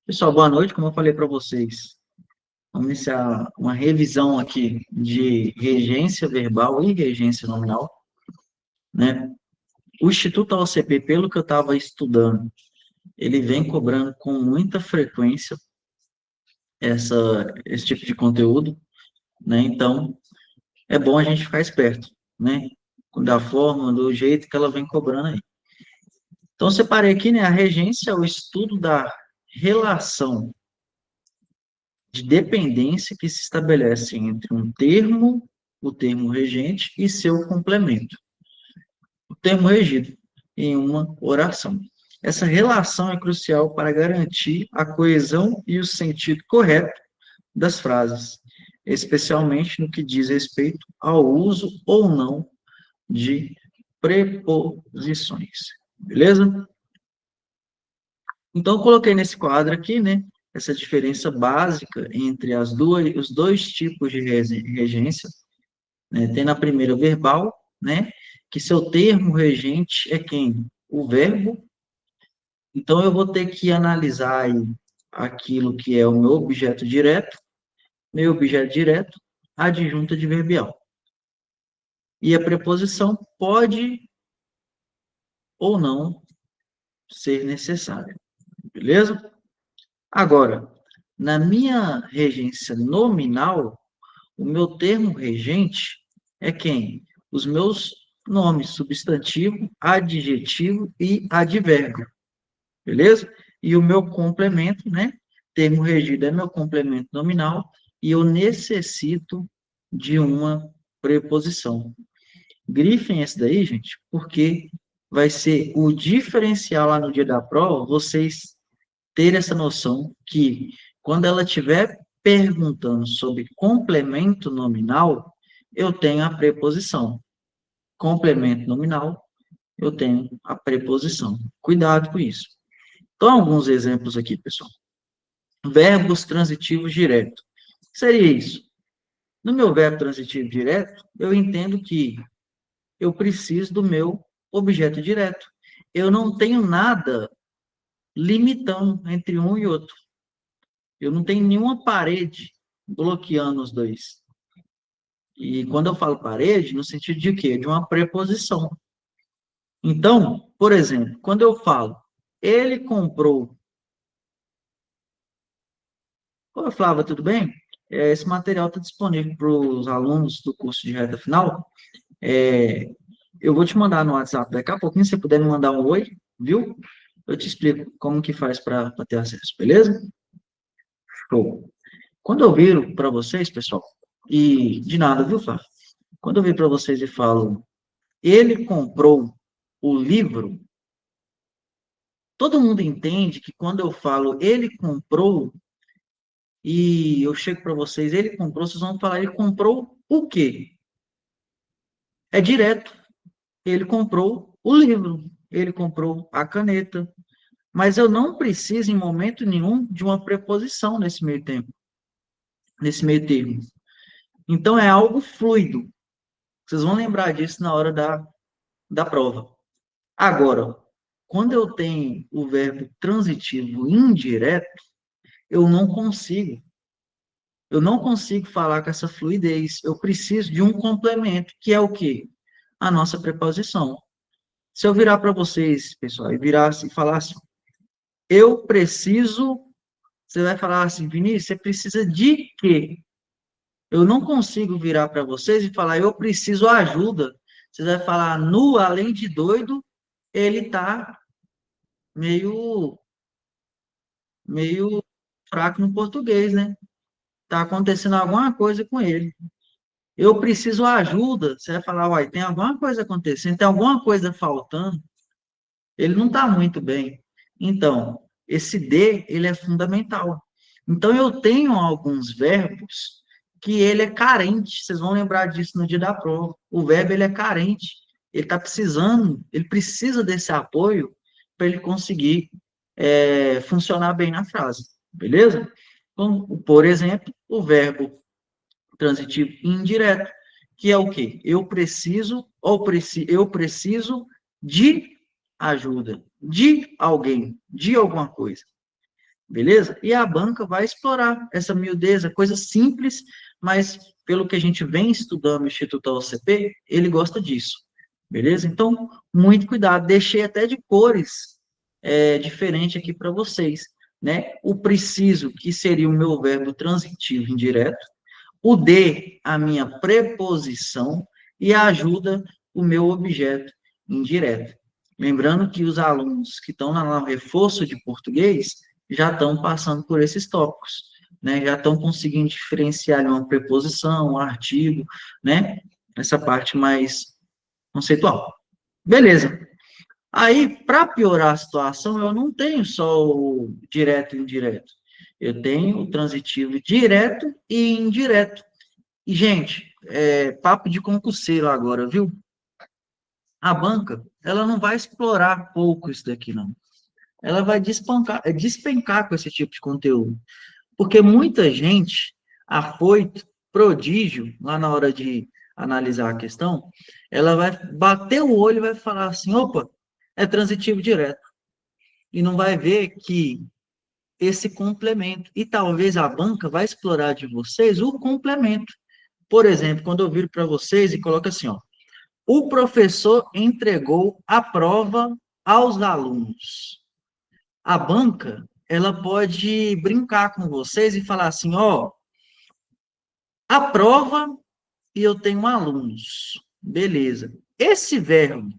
Pessoal, boa noite. Como eu falei para vocês, vamos iniciar uma revisão aqui de regência verbal e regência nominal, né? O Instituto AOCP, pelo que eu estava estudando, ele vem cobrando com muita frequência esse tipo de conteúdo, né? Então, é bom a gente ficar esperto, né? Da forma, do jeito que ela vem cobrando aí. Então, eu separei aqui, né? A regência é o estudo da relação de dependência que se estabelece entre o termo regente, e seu complemento, o termo regido, em uma oração. Essa relação é crucial para garantir a coesão e o sentido correto das frases, especialmente no que diz respeito ao uso ou não de preposições. Beleza? Então, eu coloquei nesse quadro aqui, né, essa diferença básica entre os dois tipos de regência, né? Tem na primeira verbal, né, que seu termo regente é quem? O verbo. Então, eu vou ter que analisar aí aquilo que é o meu objeto direto, adjunta adverbial. E a preposição pode ou não ser necessária, beleza? Agora, na minha regência nominal, o meu termo regente é quem? Os meus nomes, substantivo, adjetivo e advérbio, beleza? E o meu complemento, né? Termo regido é meu complemento nominal e eu necessito de uma preposição. Grifem esse daí, gente, porque vai ser o diferencial lá no dia da prova, vocês ter essa noção que quando ela estiver perguntando sobre complemento nominal, eu tenho a preposição. Complemento nominal, eu tenho a preposição. Cuidado com isso. Então, alguns exemplos aqui, pessoal. Verbos transitivos diretos. O que seria isso? No meu verbo transitivo direto, eu entendo que eu preciso do meu objeto direto. Eu não tenho nada limitando entre um e outro. Eu não tenho nenhuma parede bloqueando os dois. E quando eu falo parede, no sentido de quê? De uma preposição. Então, por exemplo, quando eu falo, ele comprou. Oi, Flávia, tudo bem? Esse material está disponível para os alunos do curso de reta final. É, eu vou te mandar no WhatsApp daqui a pouquinho, se você puder me mandar um oi, viu? Eu te explico como que faz para ter acesso, beleza? Show. Quando eu viro para vocês, pessoal, e de nada, viu, Flávio? Quando eu viro para vocês e falo, ele comprou o livro, todo mundo entende que quando eu falo ele comprou, e eu chego para vocês, ele comprou, vocês vão falar, ele comprou o quê? É direto. Ele comprou o livro, ele comprou a caneta, mas eu não preciso, em momento nenhum, de uma preposição nesse meio termo. Então, é algo fluido. Vocês vão lembrar disso na hora da prova. Agora, quando eu tenho o verbo transitivo indireto, eu não consigo. Eu não consigo falar com essa fluidez. Eu preciso de um complemento, que é o quê? A nossa preposição. Se eu virar para vocês, pessoal, e virasse e falasse, eu preciso, você vai falar assim, Vinícius, você precisa de quê? Eu não consigo virar para vocês e falar, eu preciso ajuda. Você vai falar, nu, além de doido, ele está meio, meio fraco no português, né? Está acontecendo alguma coisa com ele. Eu preciso ajuda. Você vai falar, uai, tem alguma coisa acontecendo, tem alguma coisa faltando. Ele não está muito bem. Então, esse de, ele é fundamental. Então, eu tenho alguns verbos que ele é carente. Vocês vão lembrar disso no dia da prova. O verbo, ele é carente. Ele está precisando, ele precisa desse apoio para ele conseguir funcionar bem na frase. Beleza? Então, por exemplo, o verbo transitivo indireto, que é o quê? Eu preciso de ajuda, de alguém, de alguma coisa. beleza? E a banca vai explorar essa miudeza, coisa simples, mas pelo que a gente vem estudando no Instituto OCP, ele gosta disso, beleza? Então, muito cuidado. Deixei até de cores diferente aqui para vocês, né? O preciso, que seria o meu verbo transitivo indireto, o de, a minha preposição, e a ajuda, o meu objeto indireto. Lembrando que os alunos que estão lá no reforço de português já estão passando por esses tópicos, né? Já estão conseguindo diferenciar uma preposição, um artigo, né? Essa parte mais conceitual. Beleza. Aí, para piorar a situação, eu não tenho só o direto e indireto. Eu tenho o transitivo direto e indireto. E, gente, papo de concurseiro agora, viu? A banca, ela não vai explorar pouco isso daqui, não. Ela vai despencar com esse tipo de conteúdo. Porque muita gente, afoito, prodígio, lá na hora de analisar a questão, ela vai bater o olho e vai falar assim, opa, é transitivo direto. E não vai ver que esse complemento. E talvez a banca vai explorar de vocês o complemento. Por exemplo, quando eu viro para vocês e coloco assim, ó, o professor entregou a prova aos alunos. A banca, ela pode brincar com vocês e falar assim, ó, a prova e eu tenho alunos. Beleza. Esse verbo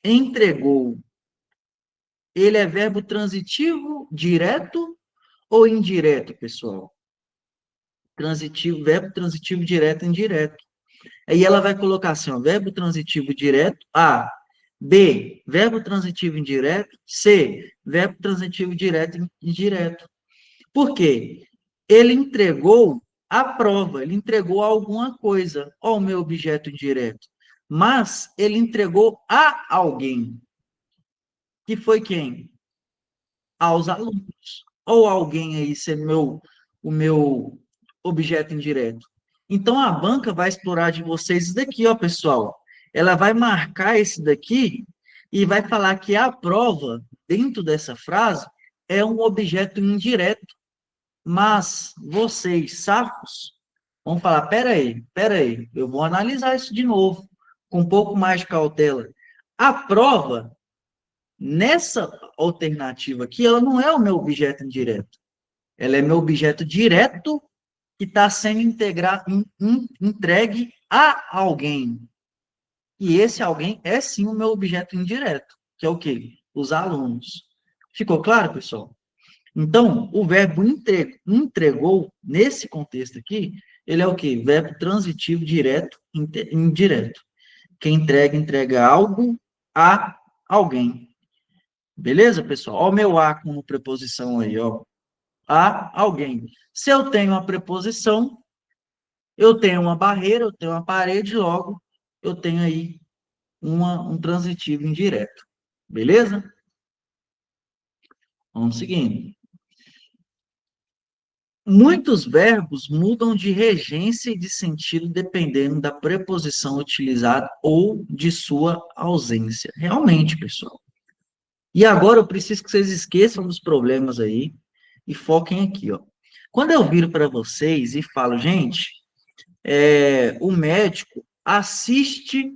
entregou, ele é verbo transitivo direto ou indireto, pessoal? Transitivo, verbo transitivo direto e indireto. Aí ela vai colocar assim, ó, verbo transitivo direto, A. B, verbo transitivo indireto. C, verbo transitivo direto e indireto. Por quê? Ele entregou a prova, ele entregou alguma coisa ao meu objeto indireto. Mas ele entregou a alguém. Que foi quem? Aos alunos. Ou alguém aí ser o meu objeto indireto. Então, a banca vai explorar de vocês isso daqui, ó, pessoal. Ela vai marcar esse daqui e vai falar que a prova, dentro dessa frase, é um objeto indireto. Mas vocês, safos, vão falar, peraí, eu vou analisar isso de novo, com um pouco mais de cautela. A prova, nessa alternativa aqui, ela não é o meu objeto indireto. Ela é meu objeto direto que está sendo entregue a alguém. E esse alguém é sim o meu objeto indireto, que é o quê? Os alunos. Ficou claro, pessoal? Então, o verbo entregou, nesse contexto aqui, ele é o quê? Verbo transitivo direto, indireto. Quem entrega, entrega algo a alguém. Beleza, pessoal? Olha o meu a como preposição aí, ó. A alguém. Se eu tenho uma preposição, eu tenho uma barreira, eu tenho uma parede, logo eu tenho aí um transitivo indireto. Beleza? Vamos seguindo. Muitos verbos mudam de regência e de sentido dependendo da preposição utilizada ou de sua ausência. Realmente, pessoal. E agora eu preciso que vocês esqueçam dos problemas aí e foquem aqui, ó. Quando eu viro para vocês e falo, gente, o médico assiste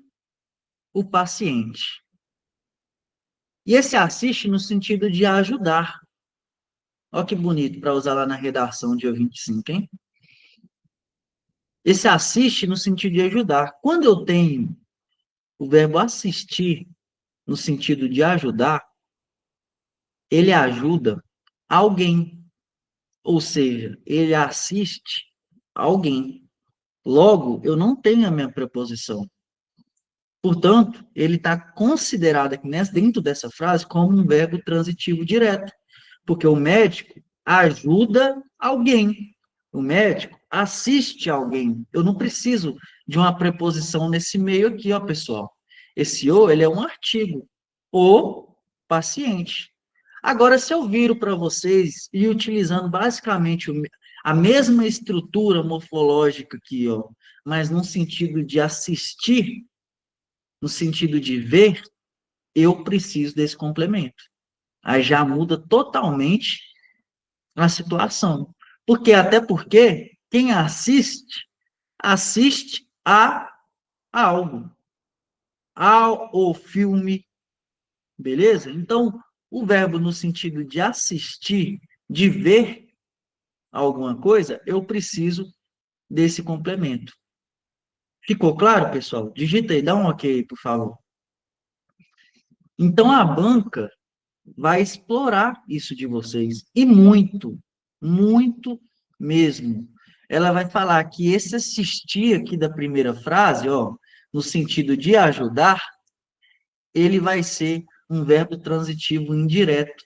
o paciente. E esse assiste no sentido de ajudar. Olha que bonito para usar lá na redação dia 25, hein? Esse assiste no sentido de ajudar. Quando eu tenho o verbo assistir no sentido de ajudar, ele ajuda alguém. Ou seja, ele assiste alguém. Logo, eu não tenho a minha preposição. Portanto, ele está considerado aqui dentro dessa frase como um verbo transitivo direto, porque o médico ajuda alguém. O médico assiste alguém. Eu não preciso de uma preposição nesse meio aqui, ó, pessoal. Esse o, ele é um artigo. O paciente. Agora, se eu viro para vocês e utilizando basicamente a mesma estrutura morfológica aqui, ó, mas no sentido de assistir, no sentido de ver, eu preciso desse complemento. Aí já muda totalmente a situação. Até porque quem assiste, assiste a algo, ao filme, beleza? Então, o verbo no sentido de assistir, de ver alguma coisa, eu preciso desse complemento. Ficou claro, pessoal? Digita aí, dá um ok, por favor. Então, a banca vai explorar isso de vocês. E muito, muito mesmo. Ela vai falar que esse assistir aqui da primeira frase, ó, no sentido de ajudar, ele vai ser um verbo transitivo indireto.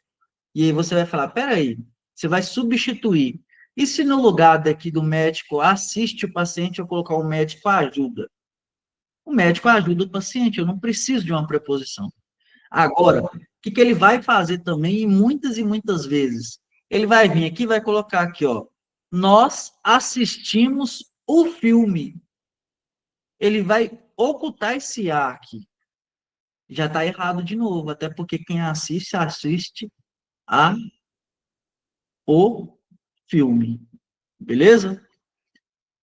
E aí você vai falar, peraí, você vai substituir. E se no lugar daqui do médico assiste o paciente, eu colocar o médico ajuda? O médico ajuda o paciente, eu não preciso de uma preposição. Agora, o que ele vai fazer também, e muitas vezes, ele vai vir aqui e vai colocar aqui, ó, nós assistimos o filme. Ele vai ocultar esse A aqui. Já está errado de novo, até porque quem assiste, assiste a o filme. Beleza?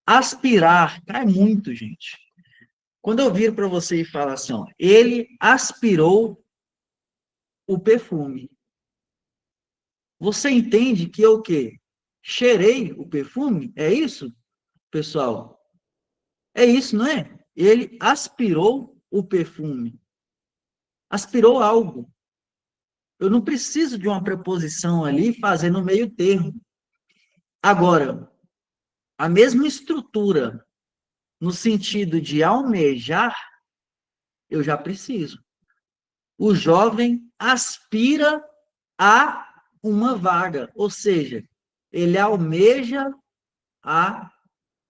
Aspirar, cai muito, gente. Quando eu viro para você e falo assim, ó, ele aspirou o perfume. Você entende que eu o quê? Cheirei o perfume? É isso, pessoal? É isso, não é? Ele aspirou o perfume. Aspirou algo. Eu não preciso de uma preposição ali fazendo meio termo. Agora, a mesma estrutura no sentido de almejar, eu já preciso. O jovem aspira a uma vaga, ou seja, ele almeja a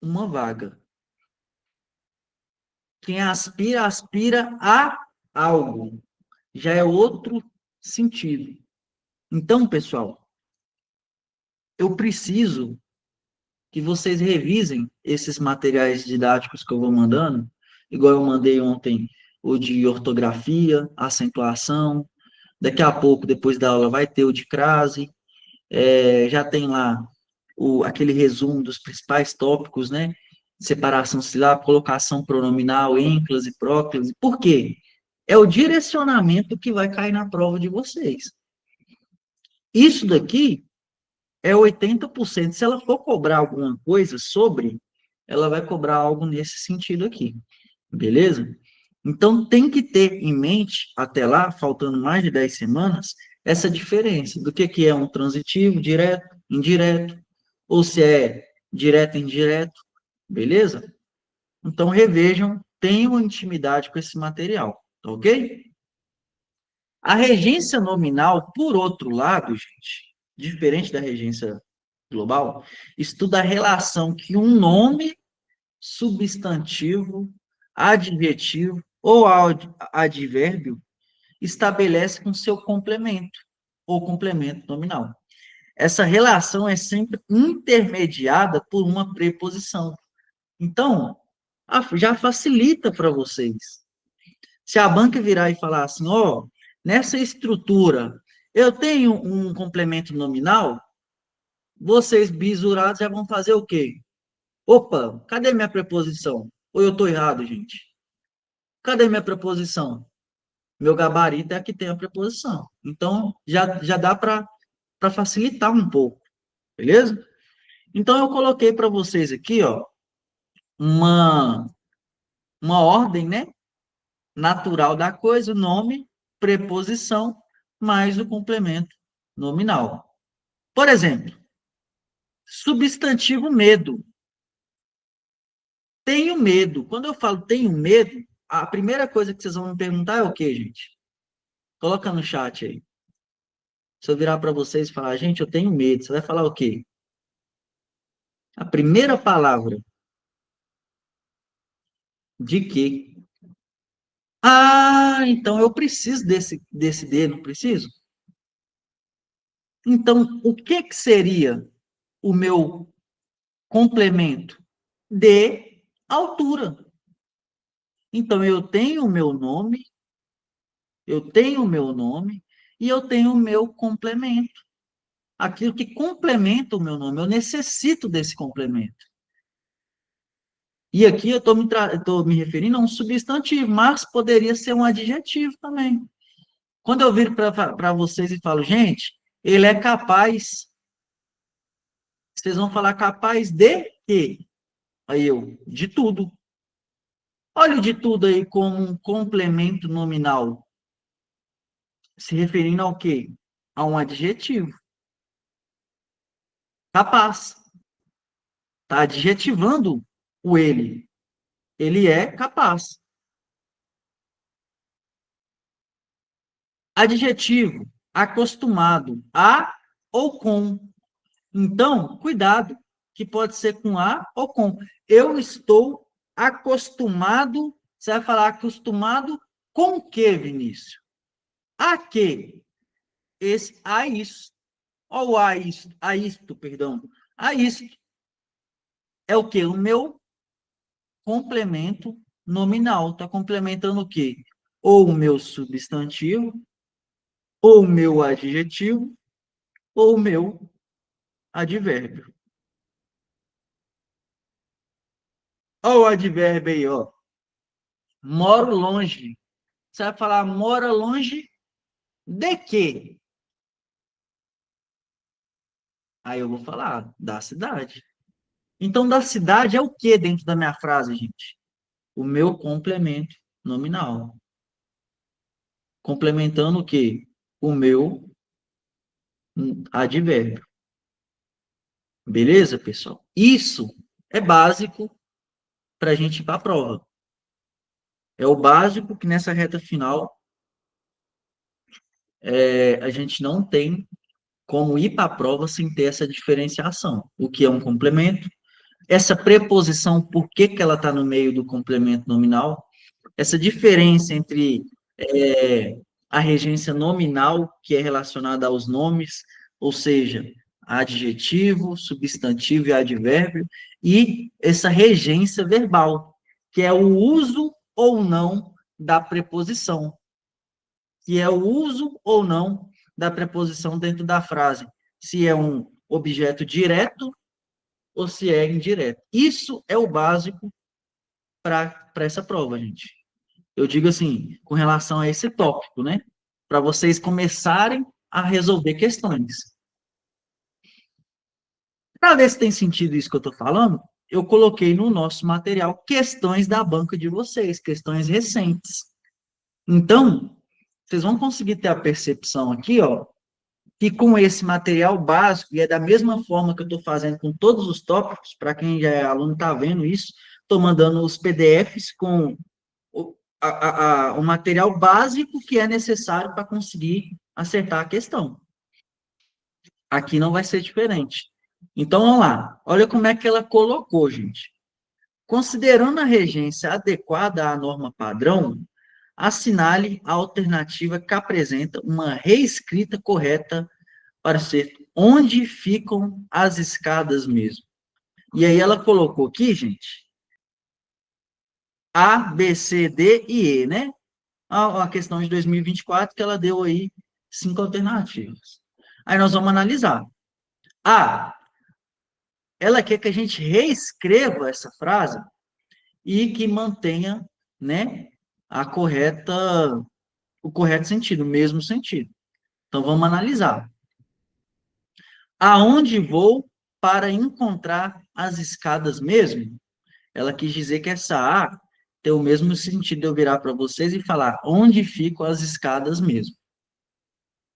uma vaga. Quem aspira, aspira a algo. Já é outro sentido. Então, pessoal, eu preciso que vocês revisem esses materiais didáticos que eu vou mandando, igual eu mandei ontem o de ortografia, acentuação. Daqui a pouco, depois da aula, vai ter o de crase. Já tem lá aquele resumo dos principais tópicos, né? Separação silábica, colocação pronominal, ênclase, próclase. Por quê? É o direcionamento que vai cair na prova de vocês. Isso daqui é 80%. Se ela for cobrar alguma coisa sobre, ela vai cobrar algo nesse sentido aqui. Beleza? Então, tem que ter em mente, até lá, faltando mais de 10 semanas, essa diferença do que é um transitivo, direto, indireto, ou se é direto, indireto, beleza? Então, revejam, tenham intimidade com esse material, tá ok? A regência nominal, por outro lado, gente, diferente da regência global, estuda a relação que um nome, substantivo, adjetivo ou advérbio estabelece com seu complemento ou complemento nominal. Essa relação é sempre intermediada por uma preposição. Então, já facilita para vocês. Se a banca virar e falar assim, ó, nessa estrutura, eu tenho um complemento nominal, vocês bisurados já vão fazer o quê? Opa, cadê minha preposição? Ou eu estou errado, gente? Cadê minha preposição? Meu gabarito é a que tem a preposição. Então, já dá para facilitar um pouco, beleza? Então, eu coloquei para vocês aqui, ó, uma, uma ordem, né? Natural da coisa, nome, preposição, mais o complemento nominal. Por exemplo, substantivo medo. Tenho medo. Quando eu falo tenho medo, a primeira coisa que vocês vão me perguntar é o quê, gente? Coloca no chat aí. Se eu virar para vocês e falar, gente, eu tenho medo, você vai falar o quê? A primeira palavra de quê? Ah, então eu preciso desse D, não preciso? Então, o que seria o meu complemento? De altura. Então, eu tenho o meu nome e eu tenho o meu complemento. aquilo que complementa o meu nome. Eu necessito desse complemento. E aqui eu estou me referindo a um substantivo, mas poderia ser um adjetivo também. Quando eu viro para vocês e falo, gente, ele é capaz, vocês vão falar capaz de quê? Aí eu, de tudo. Olha o de tudo aí como um complemento nominal, se referindo ao quê? A um adjetivo. Capaz. Está adjetivando o ele. Ele é capaz. Adjetivo, acostumado a ou com. Então, cuidado, que pode ser com a ou com. Eu estou acostumado, você vai falar acostumado com o que, Vinícius? A quê? A isso. Ou a isto, perdão. A isto é o quê? O meu complemento nominal. Está complementando o quê? Ou o meu substantivo, ou o meu adjetivo, ou o meu advérbio. Olha o advérbio aí, ó. Moro longe. Você vai falar, mora longe de quê? Aí eu vou falar, da cidade. Então, da cidade é o que dentro da minha frase, gente? O meu complemento nominal. Complementando o quê? O meu advérbio. Beleza, pessoal? Isso é básico para a gente ir para a prova. É o básico que nessa reta final a gente não tem como ir para a prova sem ter essa diferenciação. O que é um complemento, essa preposição, por que, que ela está no meio do complemento nominal, essa diferença entre a regência nominal, que é relacionada aos nomes, ou seja, adjetivo, substantivo e advérbio, e essa regência verbal, que é o uso ou não da preposição, que é o uso ou não da preposição dentro da frase, se é um objeto direto ou se é indireto. Isso é o básico para essa prova, gente. Eu digo assim, com relação a esse tópico, né? Para vocês começarem a resolver questões. Para ver se tem sentido isso que eu estou falando, eu coloquei no nosso material questões da banca de vocês, questões recentes. Então, vocês vão conseguir ter a percepção aqui, ó, que com esse material básico, e é da mesma forma que eu estou fazendo com todos os tópicos, para quem já é aluno está vendo isso, estou mandando os PDFs com o material básico que é necessário para conseguir acertar a questão. Aqui não vai ser diferente. Então, vamos lá. Olha como é que ela colocou, gente. Considerando a regência adequada à norma padrão, assinale a alternativa que apresenta uma reescrita correta para ser onde ficam as escadas mesmo. E aí ela colocou aqui, gente, A, B, C, D e E, né? A questão de 2024 que ela deu aí 5 alternativas. Aí nós vamos analisar. A, ela quer que a gente reescreva essa frase e que mantenha, né, a correta, o correto sentido, o mesmo sentido. Então vamos analisar. Aonde vou para encontrar as escadas mesmo? Ela quis dizer que essa A tem o mesmo sentido de eu virar para vocês e falar onde ficam as escadas mesmo.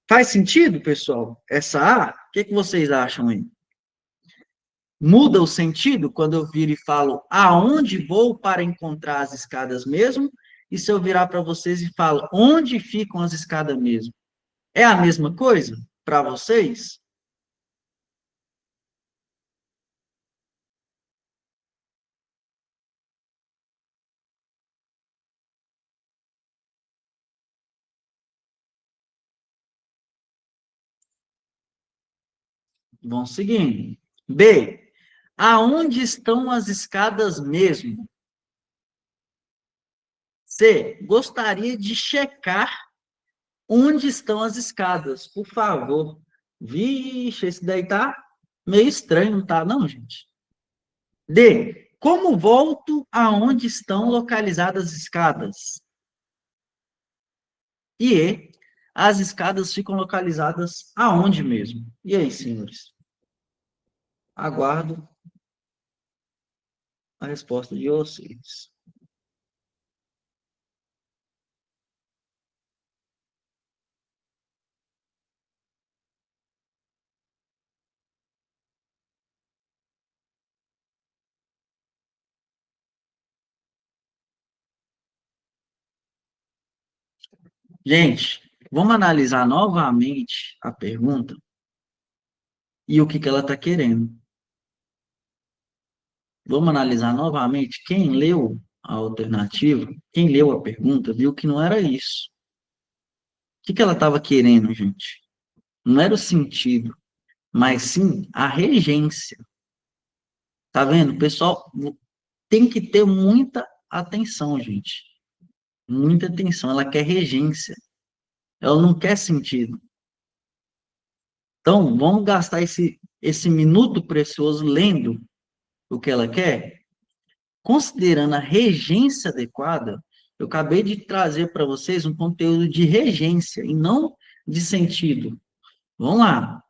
Faz sentido, pessoal? Essa A? O que, que vocês acham aí? Muda o sentido quando eu viro e falo aonde vou para encontrar as escadas mesmo? E se eu virar para vocês e falo onde ficam as escadas mesmo? É a mesma coisa para vocês? Vão seguindo. B. Aonde estão as escadas mesmo? C. Gostaria de checar onde estão as escadas, por favor. Vixe, esse daí tá meio estranho, não tá, não, gente? D. Como volto aonde estão localizadas as escadas? E E. As escadas ficam localizadas aonde mesmo? E aí, senhores? Aguardo a resposta de vocês. Gente, vamos analisar novamente a pergunta e o que que ela está querendo. Vamos analisar novamente. Quem leu a alternativa, quem leu a pergunta, viu que não era isso. O que que ela estava querendo, gente? Não era o sentido, mas sim a regência. Tá vendo? Pessoal, tem que ter muita atenção, gente. Muita atenção. Ela quer regência. Ela não quer sentido. Então, vamos gastar esse minuto precioso lendo o que ela quer? Considerando a regência adequada, eu acabei de trazer para vocês um conteúdo de regência e não de sentido. Vamos lá.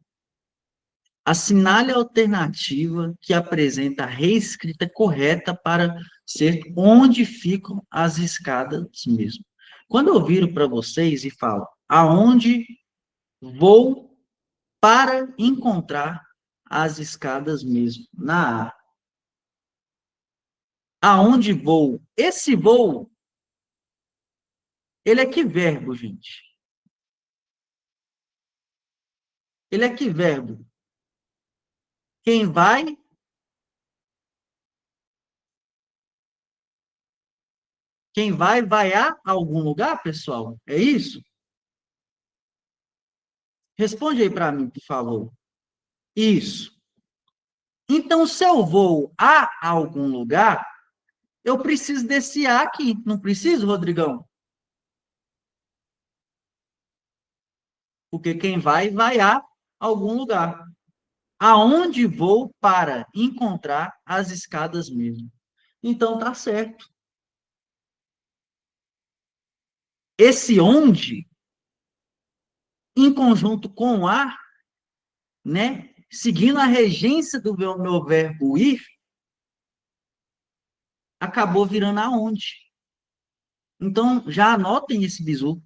Assinale a alternativa que apresenta a reescrita correta para ser onde ficam as escadas mesmo. Quando eu viro para vocês e falo aonde vou para encontrar as escadas mesmo, na A. Aonde vou? Esse voo, ele é que verbo, gente? Ele é que verbo? Quem vai a algum lugar, pessoal? É isso? Responde aí para mim, por favor. Isso. Então, se eu vou a algum lugar, eu preciso desse a aqui. Não preciso, Rodrigão? Porque quem vai a algum lugar. Aonde vou para encontrar as escadas mesmo? Então, tá certo. Esse onde, em conjunto com a, né? Seguindo a regência do meu verbo ir, acabou virando aonde. Então, já anotem esse bizu.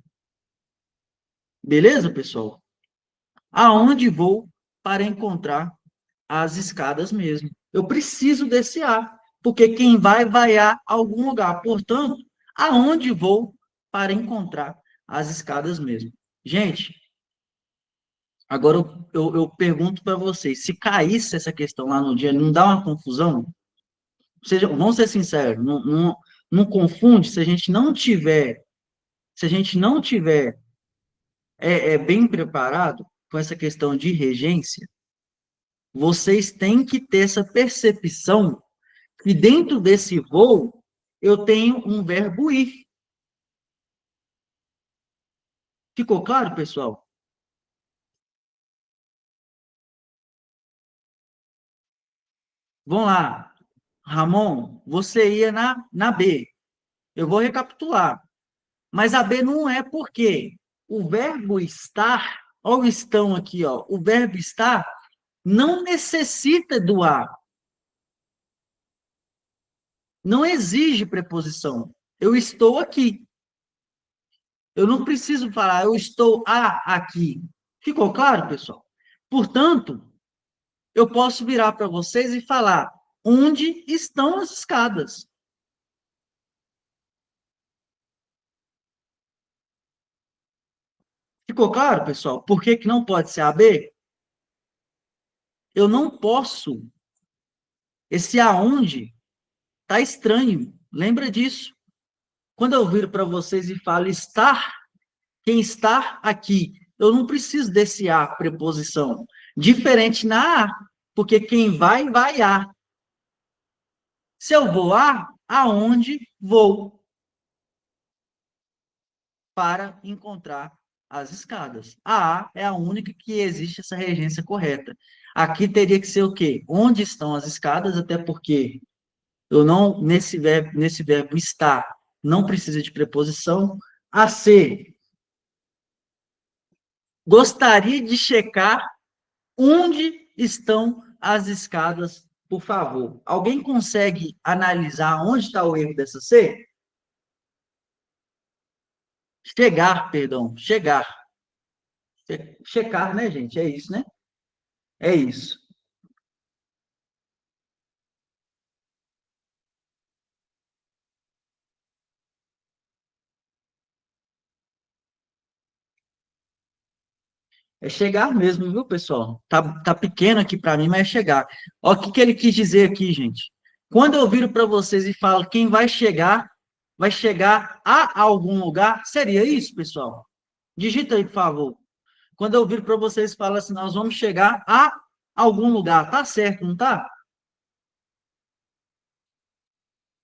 Beleza, pessoal? Aonde vou para encontrar as escadas mesmo. Eu preciso desse A, porque quem vai a algum lugar. Portanto, aonde vou para encontrar as escadas mesmo. Gente, agora eu pergunto para vocês, se caísse essa questão lá no dia, não dá uma confusão? Seja, vamos ser sinceros, não confunde se a gente não tiver, se a gente não tiver bem preparado com essa questão de regência, vocês têm que ter essa percepção que dentro desse voo eu tenho um verbo ir. Ficou claro, pessoal? Vamos lá. Ramon, você ia na B. Eu vou recapitular. Mas a B não é porque o verbo estar, ou estão aqui, ó, o verbo estar não necessita do A, não exige preposição. Eu estou aqui. Eu não preciso falar, eu estou aqui. Ficou claro, pessoal? Portanto, eu posso virar para vocês e falar onde estão as escadas. Ficou claro, pessoal? Por que, que não pode ser a B? Eu não posso. Esse aonde tá estranho. Lembra disso? Quando eu viro para vocês e falo estar, quem está aqui, eu não preciso desse a preposição. Diferente na a, porque quem vai a. Se eu vou aonde vou para encontrar as escadas. A A é a única que existe essa regência correta. Aqui teria que ser o quê? Onde estão as escadas, até porque eu não, nesse verbo estar, não precisa de preposição. A C, gostaria de checar onde estão as escadas, por favor. Alguém consegue analisar onde está o erro dessa C? Chegar, perdão, chegar. Checar, né, gente? É isso, né? É isso. É chegar mesmo, viu, pessoal? Tá pequeno aqui para mim, mas é chegar. Ó, o que que ele quis dizer aqui, gente? Quando eu viro para vocês e falo quem vai chegar a algum lugar, seria isso, pessoal? Digita aí, por favor. Quando eu viro para vocês e falo assim, nós vamos chegar a algum lugar, tá certo, não tá?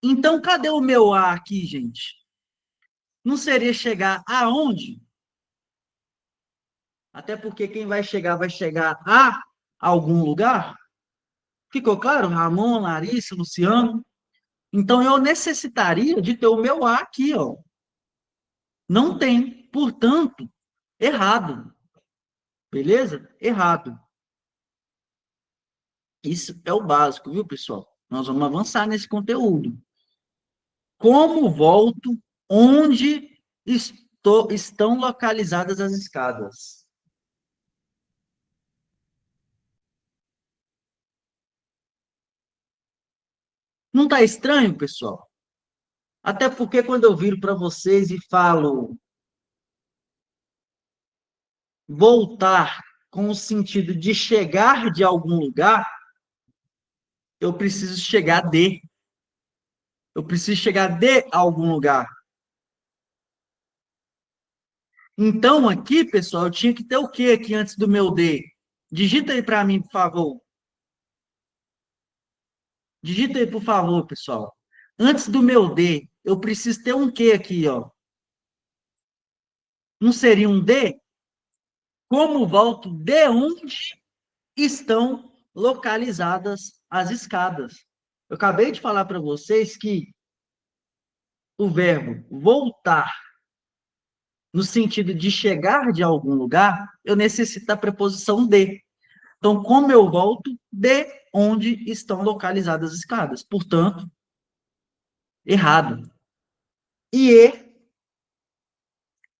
Então, cadê o meu A aqui, gente? Não seria chegar aonde? Até porque quem vai chegar a algum lugar. Ficou claro? Ramon, Larissa, Luciano. Então, eu necessitaria de ter o meu A aqui, ó. Não tem. Portanto, errado. Beleza? Errado. Isso é o básico, viu, pessoal? Nós vamos avançar nesse conteúdo. Como volto onde estão localizadas as escadas? Não está estranho, pessoal? Até porque quando eu viro para vocês e falo voltar com o sentido de chegar de algum lugar, eu preciso chegar de. Eu preciso chegar de algum lugar. Então, aqui, pessoal, eu tinha que ter o que aqui antes do meu de? Digita aí para mim, por favor. Digita aí, por favor, pessoal. Antes do meu de, eu preciso ter um que aqui, ó. Não seria um de? Como volto de onde estão localizadas as escadas? Eu acabei de falar para vocês que o verbo voltar, no sentido de chegar de algum lugar, eu necessito da preposição de. Então, como eu volto de onde estão localizadas as escadas? Portanto, errado. E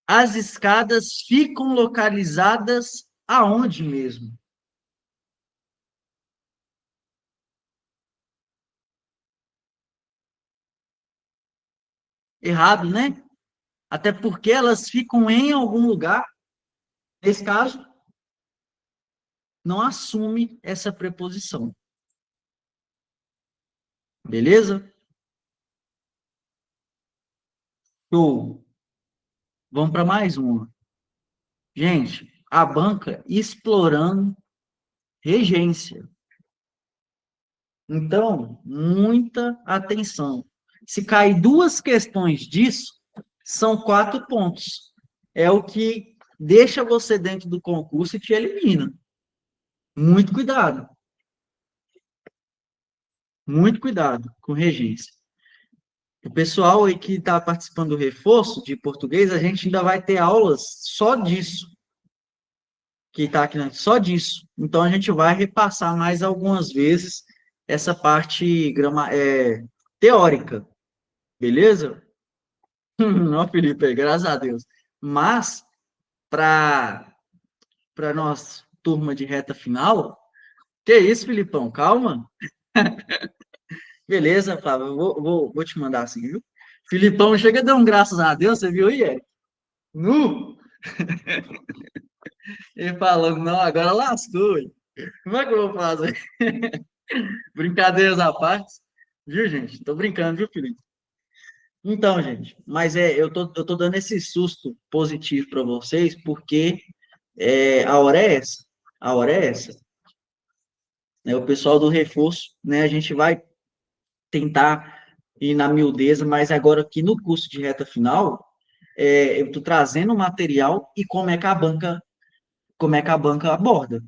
as escadas ficam localizadas aonde mesmo? Errado, né? Até porque elas ficam em algum lugar. Nesse caso, não assume essa preposição. Beleza? Show. Vamos para mais uma. Gente, a banca explorando regência. Então, muita atenção. Se cair duas questões disso, são 4 pontos. É o que deixa você dentro do concurso e te elimina. Muito cuidado. Muito cuidado com regência. O pessoal aí que está participando do reforço de português, a gente ainda vai ter aulas só disso, que está aqui, né? Só disso. Então, a gente vai repassar mais algumas vezes essa parte teórica, beleza? Não, Felipe, graças a Deus. Mas, para nós, turma de reta final, que isso, Filipão? Calma. Beleza, Flávio, vou te mandar assim, viu? Filipão chega dando graças a Deus, você viu aí, Eric? Nu! Ele falando, não, agora lascou. Como é que eu vou fazer? Brincadeiras à parte. Viu, gente? Tô brincando, viu, Felipe? Então, gente, mas eu tô dando esse susto positivo para vocês, porque a hora é essa. A hora é essa. Né? O pessoal do reforço, né? A gente vai tentar ir na miudeza, mas agora aqui no curso de reta final, eu estou trazendo o material e como é que a banca aborda.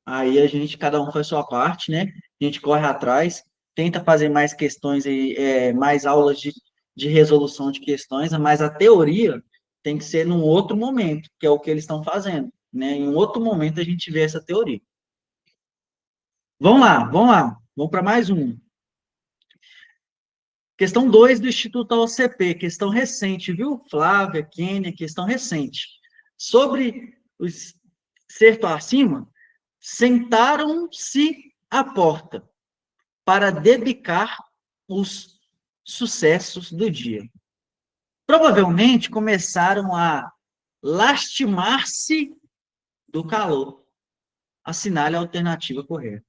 Aí a gente, cada um faz sua parte, né? A gente corre atrás, tenta fazer mais questões, mais aulas de resolução de questões, mas a teoria tem que ser num outro momento, que é o que eles estão fazendo, né? Em um outro momento a gente vê essa teoria. Vamos lá, vamos lá. Vamos para mais um. Questão 2 do Instituto OCP, questão recente, viu? Flávia, Kênia, questão recente. Sobre os certo acima, sentaram-se à porta para debicar os sucessos do dia. Provavelmente começaram a lastimar-se do calor. Assinale a alternativa correta.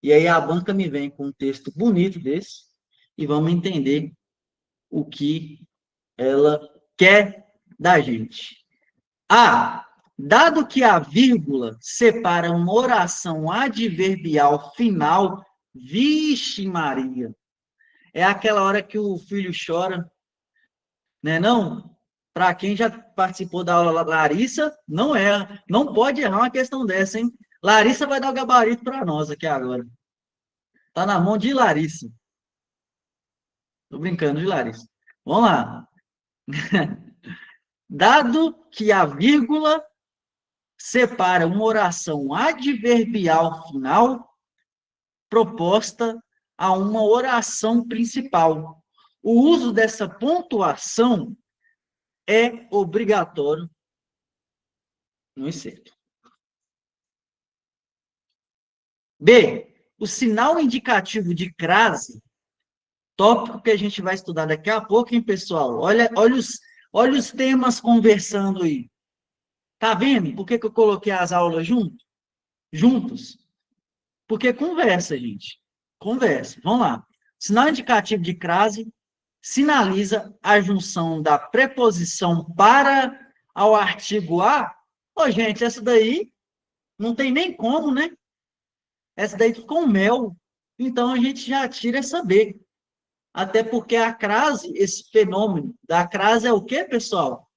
E aí a banca me vem com um texto bonito desse e vamos entender o que ela quer da gente. A. Dado que a vírgula separa uma oração adverbial final, vixe Maria, é aquela hora que o filho chora, né? Não? Para quem já participou da aula Larissa, não erra, não pode errar uma questão dessa, hein? Larissa vai dar o gabarito para nós aqui agora. Tá na mão de Larissa. Tô brincando de Larissa. Vamos lá. Dado que a vírgula separa uma oração adverbial final proposta a uma oração principal. O uso dessa pontuação é obrigatório no excerto. B. O sinal indicativo de crase, tópico que a gente vai estudar daqui a pouco, hein, pessoal? Olha os temas conversando aí. Tá vendo? Por que eu coloquei as aulas juntos? Porque conversa, gente. Conversa. Vamos lá. Sinal indicativo de crase sinaliza a junção da preposição para ao artigo a. Ô, gente, essa daí não tem nem como, né? Essa daí ficou mel. Então, a gente já tira essa B. Até porque a crase, esse fenômeno da crase é o quê, pessoal?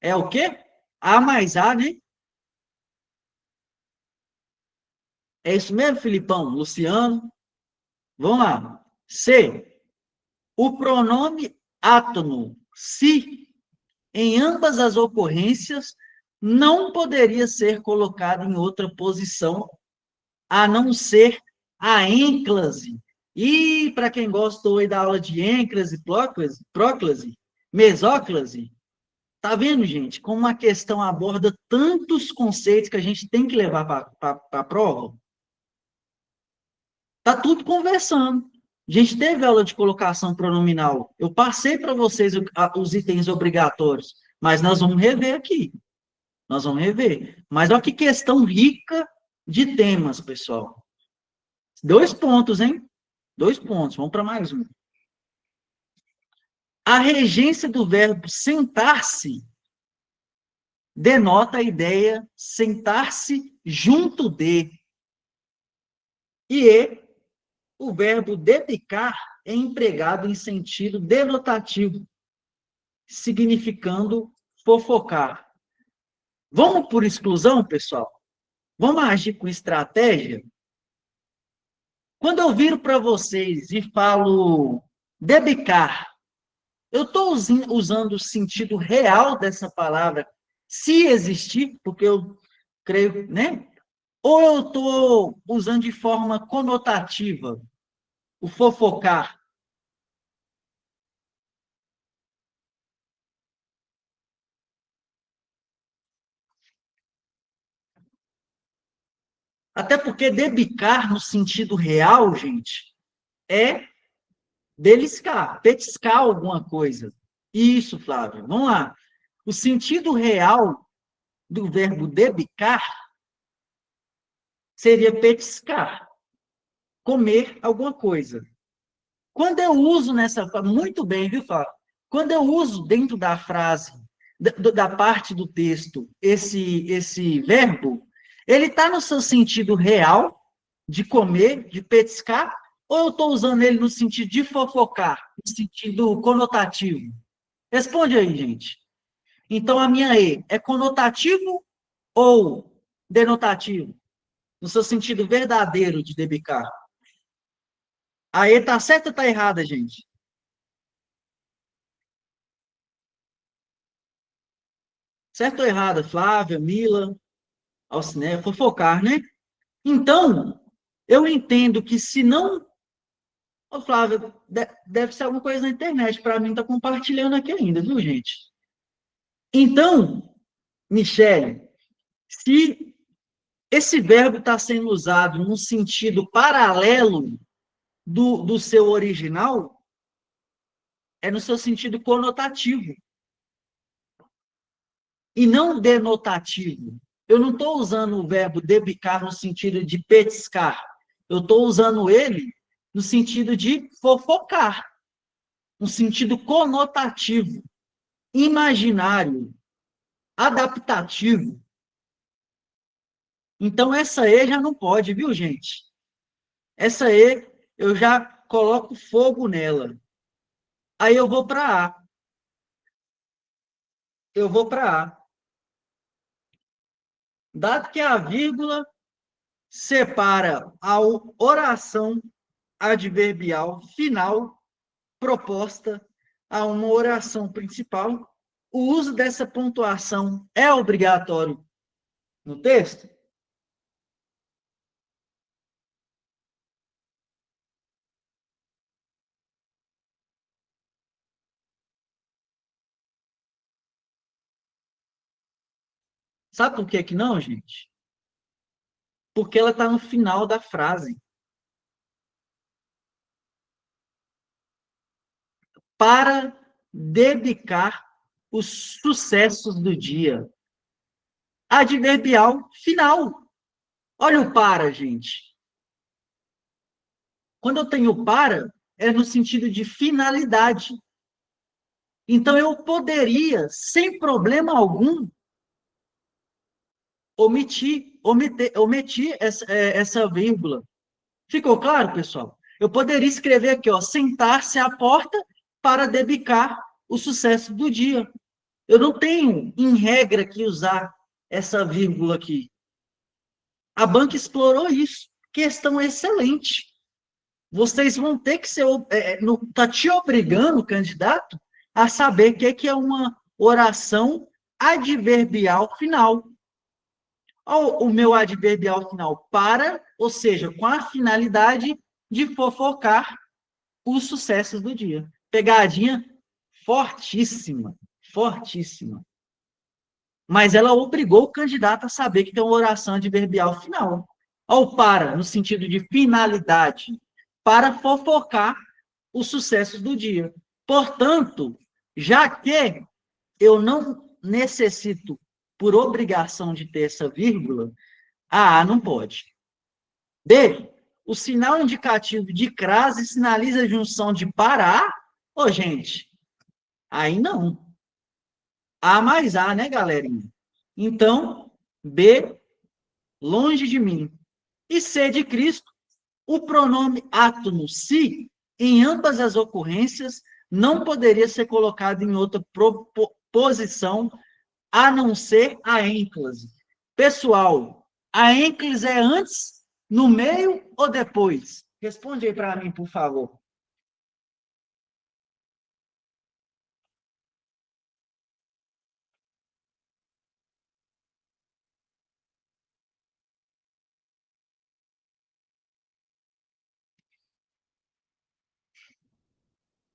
É o quê? A mais A, né? É isso mesmo, Filipão? Luciano? Vamos lá. C. O pronome átono, se, em ambas as ocorrências, não poderia ser colocado em outra posição, a não ser a ênclase. E, para quem gostou aí da aula de ênclase, próclase, mesóclase, tá vendo, gente, como a questão aborda tantos conceitos que a gente tem que levar para a prova? Tá tudo conversando. A gente teve aula de colocação pronominal. Eu passei para vocês os itens obrigatórios, mas nós vamos rever aqui. Nós vamos rever. Mas olha que questão rica de temas, pessoal. 2 pontos, hein? 2 pontos. Vamos para mais um. A regência do verbo sentar-se denota a ideia sentar-se junto de. E o verbo dedicar é empregado em sentido denotativo, significando fofocar. Vamos por exclusão, pessoal? Vamos agir com estratégia? Quando eu viro para vocês e falo dedicar, eu estou usando o sentido real dessa palavra, se existir, porque eu creio, né? Ou eu estou usando de forma conotativa, o fofocar? Até porque debicar no sentido real, gente, é beliscar, petiscar alguma coisa. Isso, Flávio. Vamos lá. O sentido real do verbo debicar seria petiscar, comer alguma coisa. Quando eu uso muito bem, viu, Flávio? Quando eu uso dentro da frase, da parte do texto, esse verbo, ele está no seu sentido real, de comer, de petiscar, ou eu estou usando ele no sentido de fofocar, no sentido conotativo? Responde aí, gente. Então, a minha E é conotativo ou denotativo? No seu sentido verdadeiro de debicar. A E tá certa ou tá errada, gente? Certo ou errada? Flávia, Mila, Alciné, fofocar, né? Então, eu entendo que se não... Ô, Flávia, deve ser alguma coisa na internet. Para mim, tá compartilhando aqui ainda, viu, gente? Então, Michele, se esse verbo está sendo usado num sentido paralelo do seu original, é no seu sentido conotativo e não denotativo. Eu não estou usando o verbo debicar no sentido de petiscar. Eu estou usando ele no sentido de fofocar, no sentido conotativo, imaginário, adaptativo. Então, essa E já não pode, viu, gente? Essa E, eu já coloco fogo nela. Aí eu vou para A. Eu vou para A. Dado que a vírgula separa a oração adverbial final proposta a uma oração principal, o uso dessa pontuação é obrigatório no texto? Sabe por que que não, gente? Porque ela está no final da frase. Para dedicar os sucessos do dia. Adverbial final. Olha o para, gente. Quando eu tenho para, é no sentido de finalidade. Então, eu poderia, sem problema algum, omitir essa vírgula. Ficou claro, pessoal? Eu poderia escrever aqui, ó, sentar-se à porta para debicar o sucesso do dia. Eu não tenho, em regra, que usar essa vírgula aqui. A banca explorou isso. Questão excelente. Vocês vão ter que ser... tá te obrigando, candidato, a saber o que é uma oração adverbial final. O meu adverbial final para, ou seja, com a finalidade de fofocar os sucessos do dia. Pegadinha fortíssima, fortíssima. Mas ela obrigou o candidato a saber que tem uma oração adverbial final. Ou para, no sentido de finalidade, para fofocar os sucessos do dia. Portanto, já que eu não necessito, por obrigação de ter essa vírgula, a A não pode. B, o sinal indicativo de crase sinaliza a junção de para A? Ô, gente, aí não. A mais A, né, galerinha? Então, B, longe de mim. E C de Cristo, o pronome átono se, em ambas as ocorrências, não poderia ser colocado em outra posição a não ser a ênclase. Pessoal, a ênclase é antes, no meio ou depois? Responde aí para mim, por favor.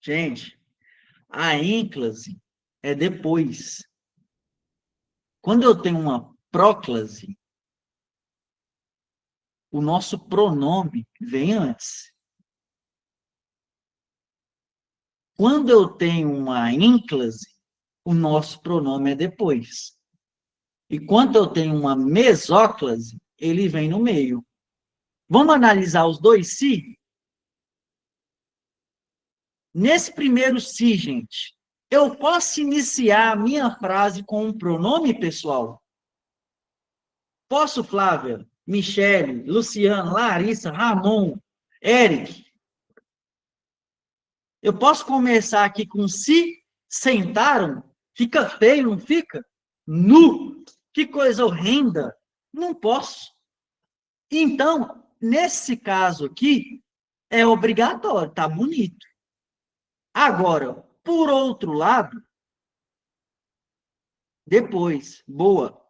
Gente, a ênclase é depois. Quando eu tenho uma próclase, o nosso pronome vem antes. Quando eu tenho uma ênclase, o nosso pronome é depois. E quando eu tenho uma mesóclase, ele vem no meio. Vamos analisar os dois si? Nesse primeiro si, gente, eu posso iniciar a minha frase com um pronome pessoal? Posso, Flávia, Michele, Luciano, Larissa, Ramon, Eric? Eu posso começar aqui com si Sentaram? Fica feio, não fica? Nu! Que coisa horrenda! Não posso. Então, nesse caso aqui, é obrigatório, tá bonito. Agora, por outro lado, depois, boa.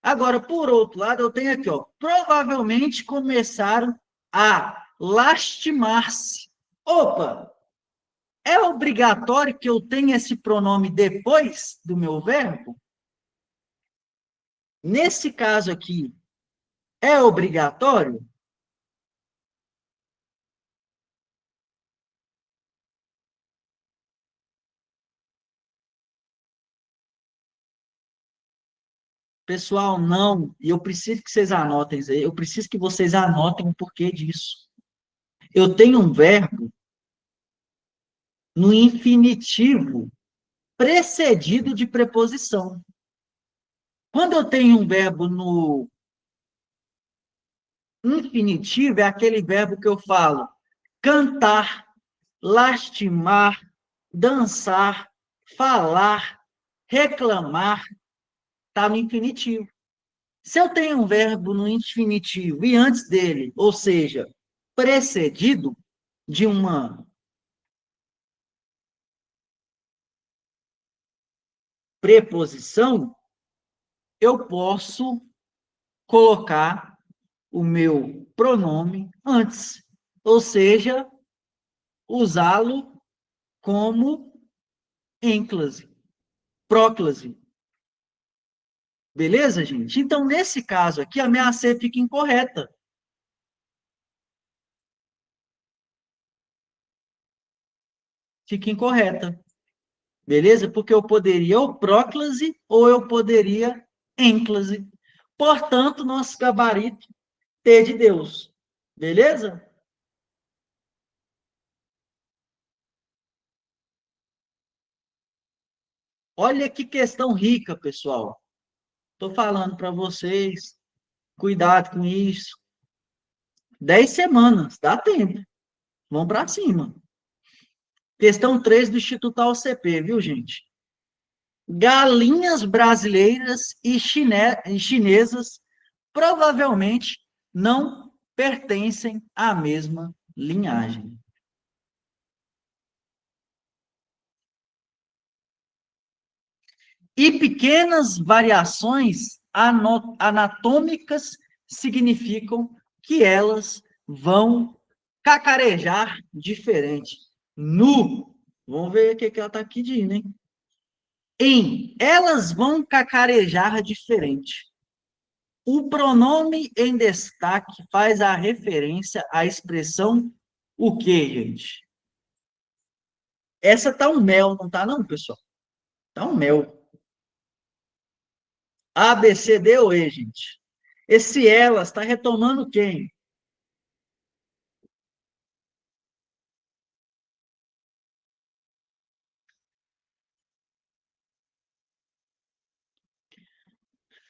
Agora, por outro lado, eu tenho aqui, ó, provavelmente começaram a lastimar-se. Opa, é obrigatório que eu tenha esse pronome depois do meu verbo? Nesse caso aqui, é obrigatório? Pessoal, não. E eu preciso que vocês anotem isso aí. Eu preciso que vocês anotem o porquê disso. Eu tenho um verbo no infinitivo precedido de preposição. Quando eu tenho um verbo no infinitivo, é aquele verbo que eu falo cantar, lastimar, dançar, falar, reclamar, está no infinitivo. Se eu tenho um verbo no infinitivo e antes dele, ou seja, precedido de uma preposição, eu posso colocar o meu pronome antes, ou seja, usá-lo como ênclase, próclase. Beleza, gente? Então, nesse caso aqui, a minha C fica incorreta. Fica incorreta. Beleza? Porque eu poderia ou próclase ou eu poderia ênclase. Portanto, nosso gabarito T de Deus. Beleza? Olha que questão rica, pessoal. Estou falando para vocês. Cuidado com isso. 10 semanas, dá tempo. Vamos para cima. Questão 3 do Instituto AOCP, viu, gente? Galinhas brasileiras e chinesas provavelmente não pertencem à mesma linhagem. E pequenas variações anatômicas significam que elas vão cacarejar diferente. Nu. Vamos ver o que ela está aqui dizendo, hein? Elas vão cacarejar diferente. O pronome em destaque faz a referência à expressão o quê, gente? Essa tá um mel, não tá não, pessoal? Tá um mel. A, B, C, D ou E, gente? Esse elas está retomando quem?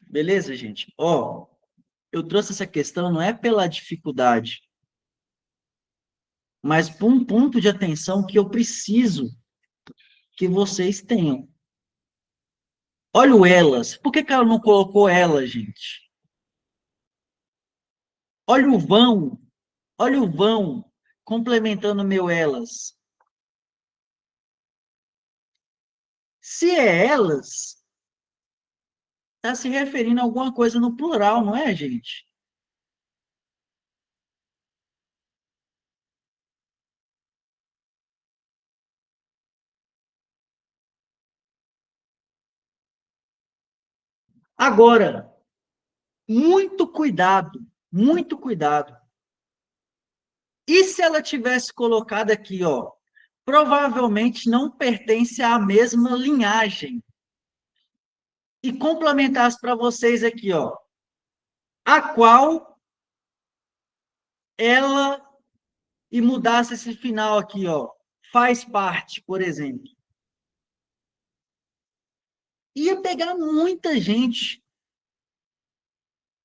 Beleza, gente? Ó, eu trouxe essa questão não é pela dificuldade, mas por um ponto de atenção que eu preciso que vocês tenham. Olha o elas. Por que ela não colocou ela, gente? Olha o vão. Olha o vão complementando meu elas. Se é elas, está se referindo a alguma coisa no plural, não é, gente? Agora, muito cuidado, muito cuidado. E se ela tivesse colocado aqui, ó, provavelmente não pertence à mesma linhagem. E complementasse para vocês aqui, ó, a qual ela e mudasse esse final aqui, ó, faz parte, por exemplo. Ia pegar muita gente.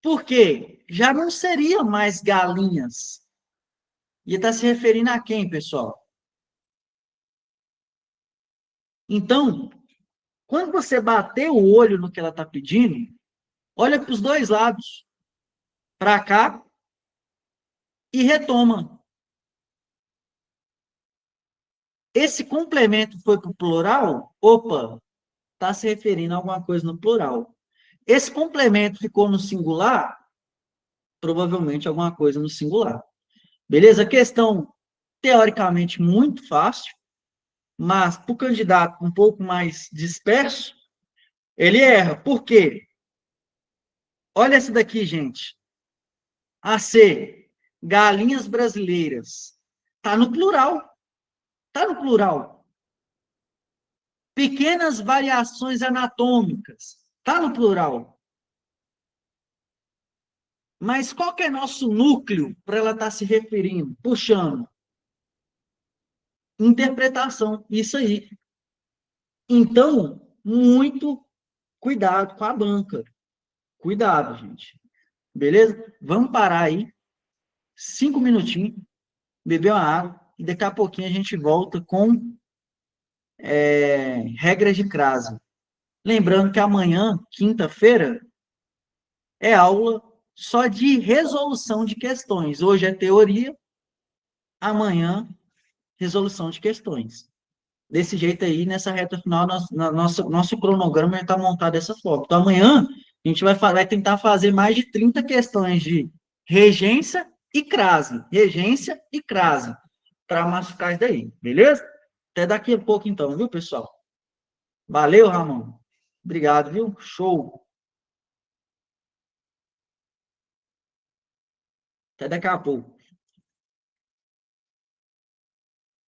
Por quê? Já não seria mais galinhas. Ia estar se referindo a quem, pessoal? Então, quando você bater o olho no que ela está pedindo, olha para os dois lados, para cá e retoma. Esse complemento foi para o plural? Opa, está se referindo a alguma coisa no plural. Esse complemento ficou no singular? Provavelmente alguma coisa no singular. Beleza? Questão teoricamente muito fácil, mas para o candidato um pouco mais disperso, ele erra. Por quê? Olha essa daqui, gente. A C, galinhas brasileiras. Está no plural. Está no plural. Pequenas variações anatômicas. Está no plural. Mas qual que é nosso núcleo para ela estar se referindo, puxando? Interpretação. Isso aí. Então, muito cuidado com a banca. Cuidado, gente. Beleza? Vamos parar aí, 5 minutinhos, beber uma água, e daqui a pouquinho a gente volta com regras de crase. Lembrando que amanhã, quinta-feira, é aula só de resolução de questões. Hoje é teoria, amanhã, resolução de questões. Desse jeito aí, nessa reta final, nosso cronograma já está montado dessa forma. Então, amanhã, a gente vai tentar fazer mais de 30 questões de regência e crase. Regência e crase. Para machucar isso daí, beleza? Até daqui a pouco, então, viu, pessoal? Valeu, Ramon. Obrigado, viu? Show. Até daqui a pouco.